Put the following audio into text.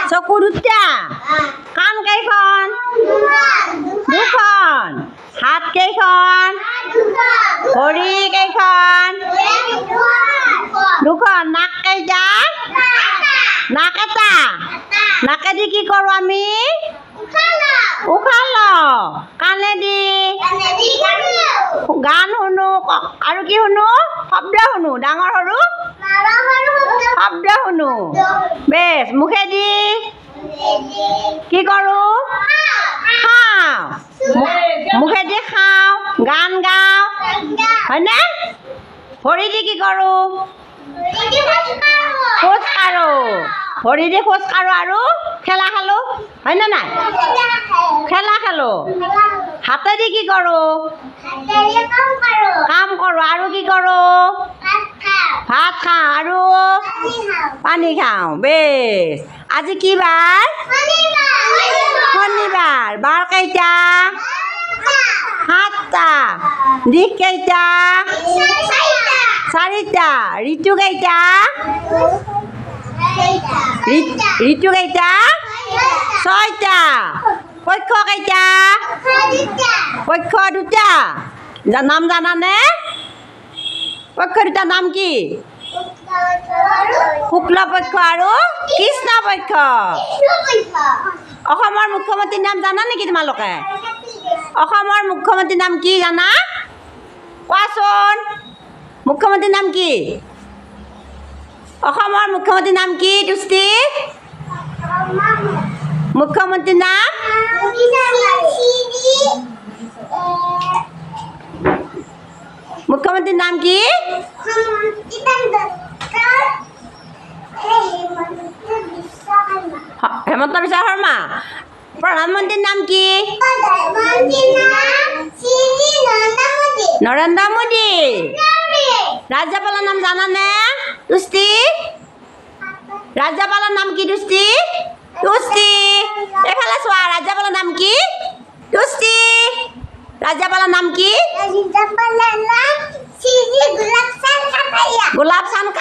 চকু দুটা কাণ কেইখন দুখন হাত কেইখন ভৰি কেইখন দুখন নাক কেইটা নাক এটা নাকেদি কি কৰোঁ আমি উশাহ লওঁ কাণেদি গান শুনো আৰু কি শুনো শব্দ শুনো ডাঙৰ সৰু শব্দ শুনো বেছ মুখেদি কি কৰোঁ খাওঁ মুখেদি খাওঁ গান গাওঁ হয়নে ভৰিদি কি কৰোঁ খোজ কাঢ়োঁ ভৰিদি খোজ কাঢ়োঁ আৰু খেলা খেলোঁ হয়নে নাই খেলা খেলোঁ হাতেদি কি কৰোঁ কাম কৰোঁ আৰু কি কৰোঁ ভাত খাওঁ আৰু পানী খাওঁ বেছ আজি কি বাৰ শনিবাৰ বাৰ কেইটা সাতটা দিশ কেইটা চাৰিটা ঋতু কেইটা ঋতু কেইটা ছয়টা পক্ষ কেইটা পক্ষ দুটা নাম জানানে পক্ষ দুটা নাম কি শুক্ল পক্ষ আৰু কৃষ্ণ পক্ষ অসমৰ মুখ্যমন্ত্ৰীৰ নাম জানা নেকি তোমালোকে অসমৰ মুখ্যমন্ত্ৰীৰ নাম কি জানা কোৱাচোন মুখ্যমন্ত্ৰীৰ নাম কি অসমৰ মুখ্যমন্ত্ৰীৰ নাম কি দুষ্টি মুখ্যমন্ত্ৰীৰ নাম মুখ্যমন্ত্ৰীৰ নাম কি হেমন্ত বিশ্ব শৰ্মা প্ৰধানমন্ত্ৰীৰ নাম কি নৰেন্দ্ৰ মোদী ৰাজ্যপালৰ নাম জানানে দুষ্টি ৰাজ্যপালৰ নাম কি দুষ্টি দুষ্টি এইফালে চোৱা ৰাজ্যপালৰ নাম কি দুষ্টি ৰাজ্যপালৰ নাম কি গোলাপ চান্দ